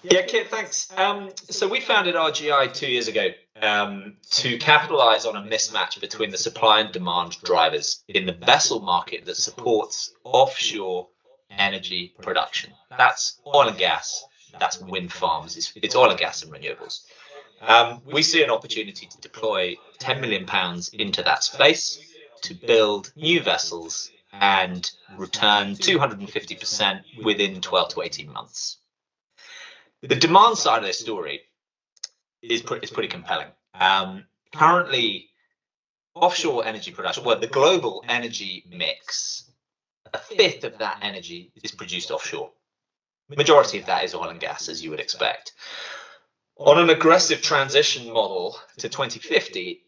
Yeah, Kit, thanks. So we founded RGI 2 years ago to capitalize on a mismatch between the supply and demand drivers in the vessel market that supports offshore energy production. That's oil and gas, that's wind farms, it's oil and gas and renewables. We see an opportunity to deploy £10 million into that space to build new vessels and return 250% within 12 to 18 months. The demand side of this story is pretty compelling. Currently, offshore energy production, well, the global energy mix, a fifth of that energy is produced offshore. The majority of that is oil and gas, as you would expect. On an aggressive transition model to 2050,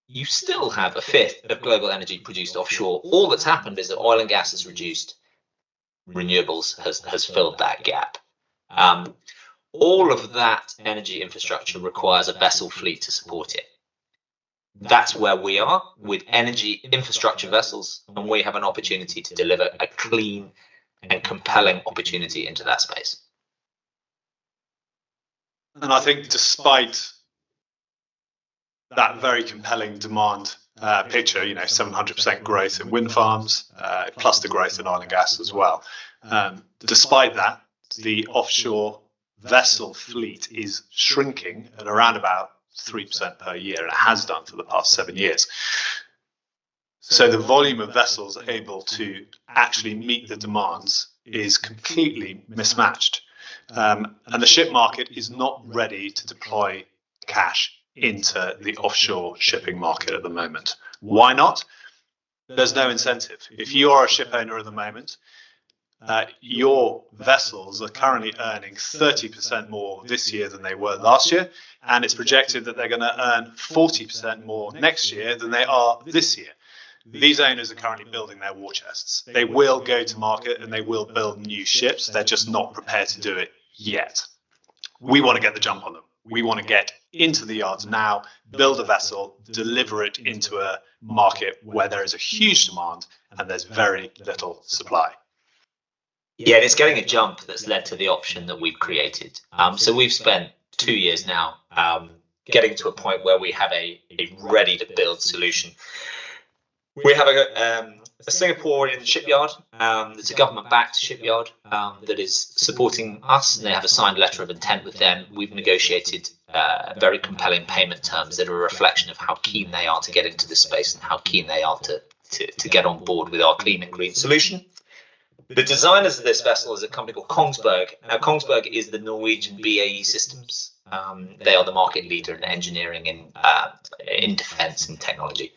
you still have a fifth of global energy produced offshore. All that's happened is that oil and gas has reduced, renewables has filled that gap. All of that energy infrastructure requires a vessel fleet to support it. That's where we are with energy infrastructure vessels, and we have an opportunity to deliver a clean and compelling opportunity into that space. And I think despite that very compelling demand picture, 700% growth in wind farms, plus the growth in oil and gas as well. Despite that, the offshore vessel fleet is shrinking at around about 3% per year, and it has done for the past 7 years. So the volume of vessels able to actually meet the demands is completely mismatched. And the ship market is not ready to deploy cash into the offshore shipping market at the moment. Why not? There's no incentive. If you are a ship owner at the moment, your vessels are currently earning 30% more this year than they were last year, and it's projected that they're going to earn 40% more next year than they are this year. These owners are currently building their war chests. They will go to market and they will build new ships. They're just not prepared to do it yet. We want to get the jump on them. We want to get into the yards now, build a vessel, deliver it into a market where there is a huge demand and there's very little supply. Yeah, and it's getting a jump that's led to the option that we've created. So we've spent 2 years now getting to a point where we have a ready-to-build solution. We have a Singaporean shipyard. It's a government-backed shipyard that is supporting us, and they have a signed letter of intent with them. We've negotiated very compelling payment terms that are a reflection of how keen they are to get into this space and how keen they are to get on board with our clean and green solution. The designers of this vessel is a company called Kongsberg. Now, Kongsberg is the Norwegian BAE Systems. They are the market leader in engineering in defence and technology.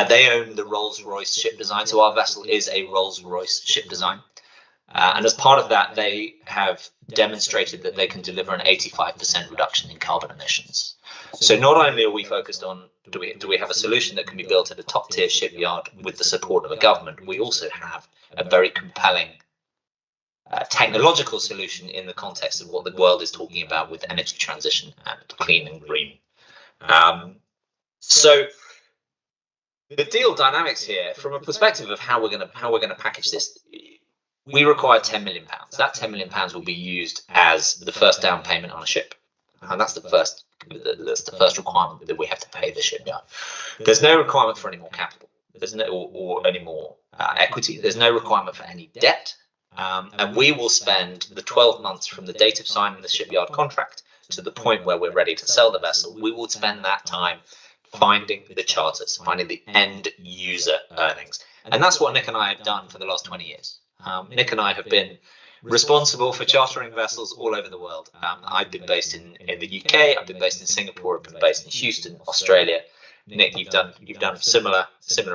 They own the Rolls-Royce ship design, so our vessel is a Rolls-Royce ship design. And as part of that, they have demonstrated that they can deliver an 85% reduction in carbon emissions. So not only are we focused on do we have a solution that can be built at a top-tier shipyard with the support of a government, we also have a very compelling technological solution in the context of what the world is talking about with energy transition and clean and green. So the deal dynamics here, from a perspective of how we're going to package this, we require £10 million. That £10 million will be used as the first down payment on a ship, and that's the first requirement that we have to pay the shipyard. There's no requirement for any more capital. There's no or any more equity. There's no requirement for any debt. And we will spend the 12 months from the date of signing the shipyard contract to the point where we're ready to sell the vessel. We will spend that time finding the charters, finding the end user earnings. And that's what Nick and I have done for the last 20 years. Nick and I have been responsible for chartering vessels all over the world. I've been based in the UK, I've been based in Singapore, I've been based in Houston, Australia. Nick, you've done similar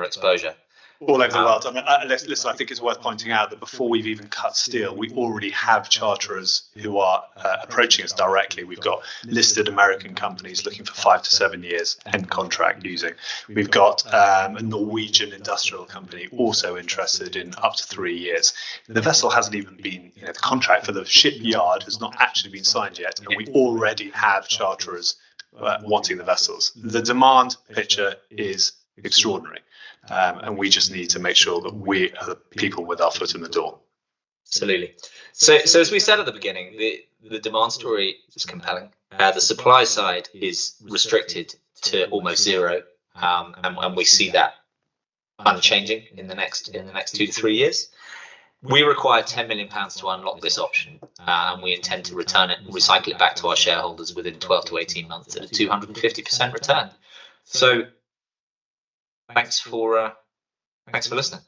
exposure. All over the world. I mean, listen, I think it's worth pointing out that before we've even cut steel, we already have charterers who are approaching us directly. We've got listed American companies looking for 5 to 7 years end contract using. We've got a Norwegian industrial company also interested in up to 3 years. The vessel hasn't even been, the contract for the shipyard has not actually been signed yet, and we already have charterers wanting the vessels. The demand picture is extraordinary. And we just need to make sure that we are the people with our foot in the door. Absolutely. So as we said at the beginning, the demand story is compelling. The supply side is restricted to almost zero, and we see that unchanging in the next 2 to 3 years. We require £10 million to unlock this option, and we intend to return it and recycle it back to our shareholders within 12 to 18 months at a 250% return. So thanks for listening.